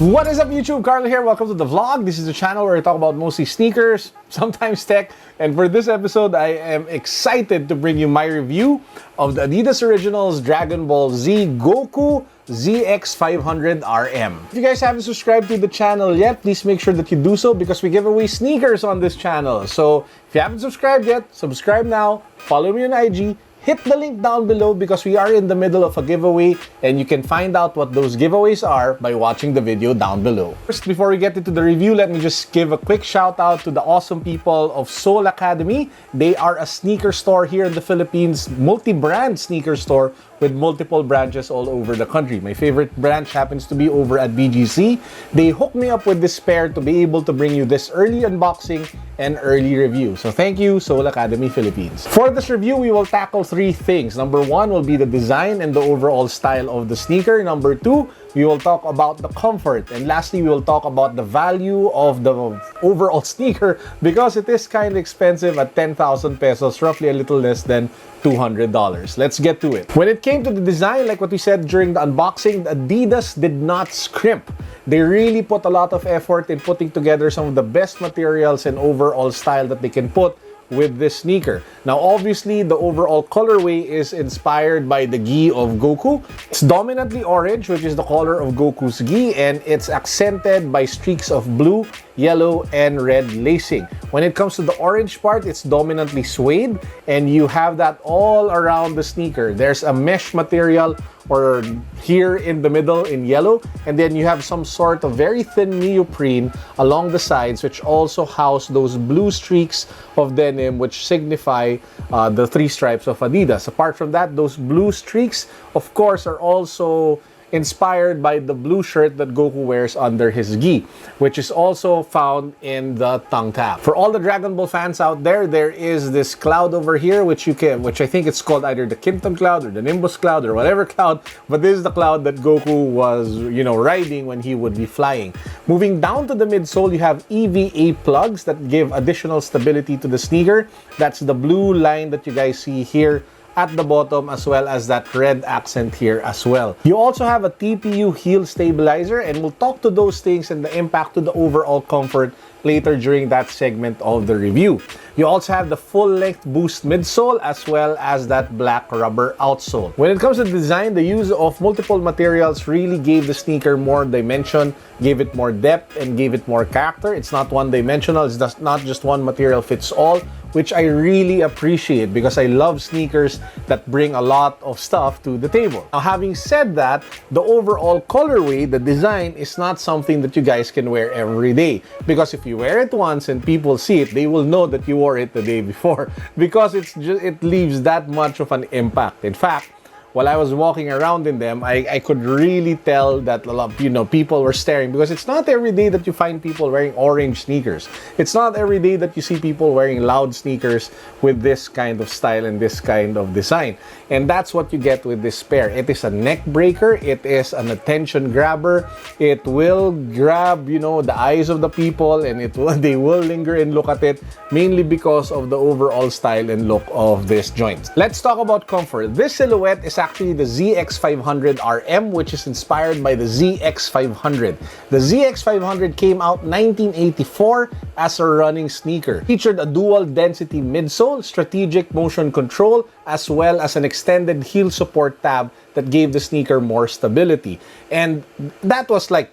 What is up, YouTube? Carl here. Welcome to the vlog. This is a channel where I talk about mostly sneakers, sometimes tech, and for this episode, I am excited to bring you my review of the Adidas Originals Dragon Ball Z Goku ZX500RM. If you guys haven't subscribed to the channel yet, please make sure that you do so because we give away sneakers on this channel. So if you haven't subscribed yet, subscribe now, follow me on IG, hit the link down below because we are in the middle of a giveaway and you can find out what those giveaways are by watching the video down below. First, before we get into the review, let me just give a quick shout out to the awesome people of Midsole Academy. They are a sneaker store here in the Philippines, multi-brand sneaker store with multiple branches all over the country. My favorite branch happens to be over at BGC. They hooked me up with this pair to be able to bring you this early unboxing and early review. So thank you, Midsole Academy Philippines. For this review, we will tackle three things. Number one will be the design and the overall style of the sneaker. Number two, we will talk about the comfort. And lastly, we will talk about the value of the overall sneaker because it is kind of expensive at 10,000 pesos, roughly a little less than $200. Let's get to it. When it came to the design, like what we said during the unboxing, Adidas did not scrimp. They really put a lot of effort in putting together some of the best materials and overall style that they can put with this sneaker. Now, obviously, the overall colorway is inspired by the gi of Goku. It's dominantly orange, which is the color of Goku's gi, and it's accented by streaks of blue, yellow, and red lacing. When it comes to the orange part, it's dominantly suede, and you have that all around the sneaker. There's a mesh material or here in the middle in yellow, and then you have some sort of very thin neoprene along the sides, which also house those blue streaks of denim, which signify the three stripes of Adidas. Apart from that, those blue streaks, of course, are also inspired by the blue shirt that Goku wears under his gi, which is also found in the tongue tab. For all the Dragon Ball fans out there, there is this cloud over here, which I think it's called either the Kinton cloud or the Nimbus cloud or whatever cloud, but this is the cloud that Goku was, riding when he would be flying. Moving down to the midsole, you have EVA plugs that give additional stability to the sneaker. That's the blue line that you guys see here at the bottom, as well as that red accent here as well. You also have a TPU heel stabilizer, and we'll talk to those things and the impact to the overall comfort later during that segment of the review. You also have the full-length boost midsole as well as that black rubber outsole. When it comes to design, the use of multiple materials really gave the sneaker more dimension, gave it more depth, and gave it more character. It's not one-dimensional. It's just not just one material fits all, which I really appreciate because I love sneakers that bring a lot of stuff to the table. Now, having said that, the overall colorway, the design, is not something that you guys can wear every day, because if you wear it once and people see it, they will know that you wore it the day before because it leaves that much of an impact. In fact, while I was walking around in them, I could really tell that a lot of, people were staring because it's not every day that you find people wearing orange sneakers. It's not every day that you see people wearing loud sneakers with this kind of style and this kind of design. And that's what you get with this pair. It is a neck breaker. It is an attention grabber. It will grab, the eyes of the people, and they will linger and look at it, mainly because of the overall style and look of this joint. Let's talk about comfort. This silhouette is actually the ZX500RM, which is inspired by the ZX500. The ZX500 came out 1984 as a running sneaker. Featured a dual density midsole, strategic motion control, as well as an extended heel support tab that gave the sneaker more stability. And that was like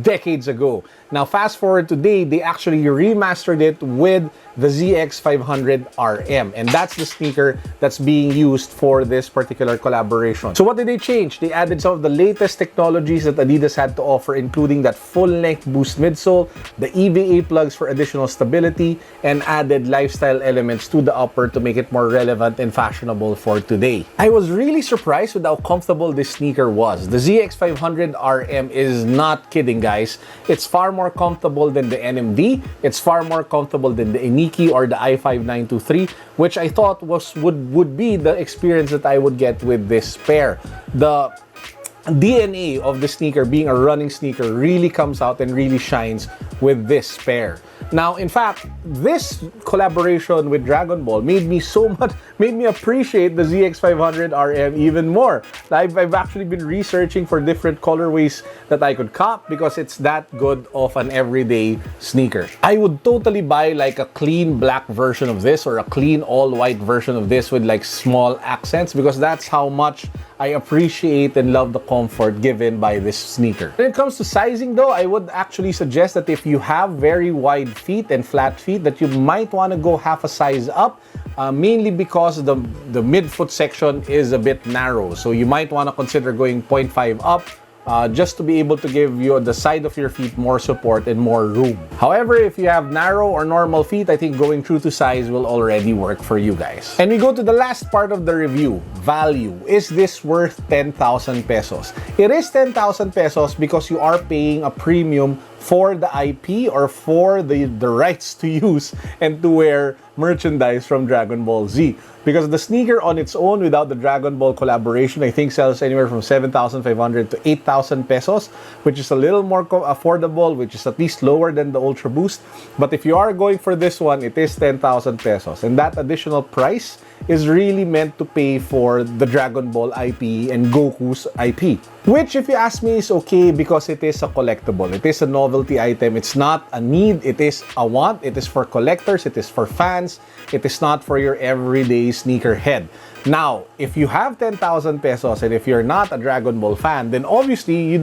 decades ago. Now, fast forward today, they actually remastered it with the ZX500RM, and that's the sneaker that's being used for this particular collaboration. So what did they change? They added some of the latest technologies that Adidas had to offer, including that full-length boost midsole, the EVA plugs for additional stability, and added lifestyle elements to the upper to make it more relevant and fashionable for today. I was really surprised with how comfortable this sneaker was. The ZX500RM is not kidding, guys. It's far more comfortable than the NMD. It's far more comfortable than the Iniki or the i5-923, which I thought would be the experience that I would get with this pair. The DNA of the sneaker being a running sneaker really comes out and really shines with this pair. Now, in fact, this collaboration with Dragon Ball made me appreciate the ZX500 RM even more. I've actually been researching for different colorways that I could cop because it's that good of an everyday sneaker. I would totally buy like a clean black version of this or a clean all-white version of this with like small accents, because that's how much I appreciate and love the comfort given by this sneaker. When it comes to sizing though, I would actually suggest that if you have very wide feet and flat feet, that you might want to go half a size up, mainly because the midfoot section is a bit narrow. So you might want to consider going 0.5 up, just to be able to give you the side of your feet more support and more room. However, if you have narrow or normal feet, I think going true to size will already work for you guys. And we go to the last part of the review, value. Is this worth 10,000 pesos? It is 10,000 pesos because you are paying a premium for the IP or for the rights to use and to wear merchandise from Dragon Ball Z. Because the sneaker on its own without the Dragon Ball collaboration, I think sells anywhere from 7,500 to 8,000 pesos, which is a little more affordable, which is at least lower than the Ultra Boost. But if you are going for this one, it is 10,000 pesos. And that additional price is really meant to pay for the Dragon Ball IP and Goku's IP. Which, if you ask me, is okay because it is a collectible. It is a novelty item. It's not a need. It is a want. It is for collectors. It is for fans. It is not for your everyday sneakerhead. Now, if you have 10,000 pesos and if you're not a Dragon Ball fan, then obviously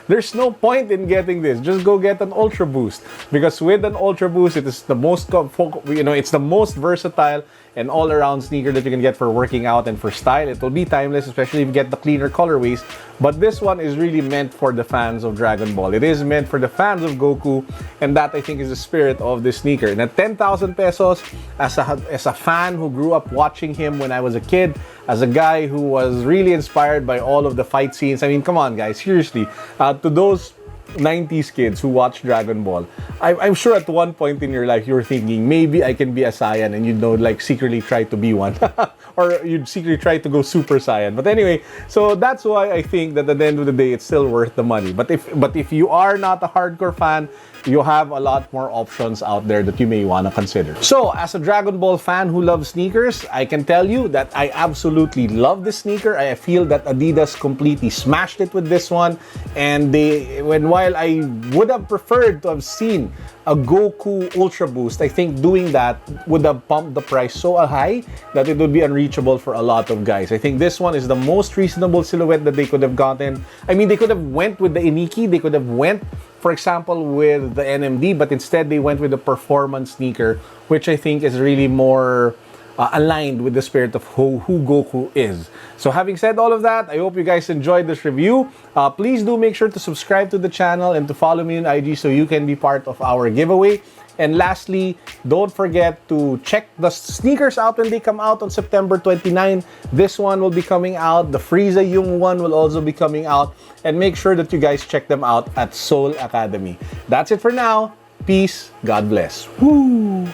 there's no point in getting this. Just go get an Ultra Boost, because with an Ultra Boost, it is the most it's the most versatile and all-around sneaker that you can get for working out and for style. It will be timeless, especially if you get the cleaner colorways. But this one is really meant for the fans of Dragon Ball. It is meant for the fans of Goku, and that I think is the spirit of this sneaker. And at 10,000 pesos, as a fan who grew up watching him when I was a kid, as a guy who was really inspired by all of the fight scenes. I mean, come on guys, seriously, to those 90s kids who watch Dragon Ball, I'm sure at one point in your life you were thinking, maybe I can be a Saiyan, and like secretly try to be one. Or you'd secretly try to go Super Saiyan. But anyway, so that's why I think that at the end of the day, it's still worth the money. But if you are not a hardcore fan, you have a lot more options out there that you may want to consider. So, as a Dragon Ball fan who loves sneakers, I can tell you that I absolutely love this sneaker. I feel that Adidas completely smashed it with this one. And while I would have preferred to have seen a Goku Ultra Boost, I think doing that would have pumped the price so high that it would be unreachable for a lot of guys. I think this one is the most reasonable silhouette that they could have gotten. I mean, they could have went with the Iniki, they could have went, for example, with the NMD, but instead they went with the performance sneaker, which I think is really more aligned with the spirit of who Goku is. So having said all of that, I hope you guys enjoyed this review. Please do make sure to subscribe to the channel and to follow me on IG so you can be part of our giveaway. And lastly, don't forget to check the sneakers out when they come out on September 29. This one will be coming out. The Frieza Yung one will also be coming out. And make sure that you guys check them out at Soul Academy. That's it for now. Peace. God bless. Woo!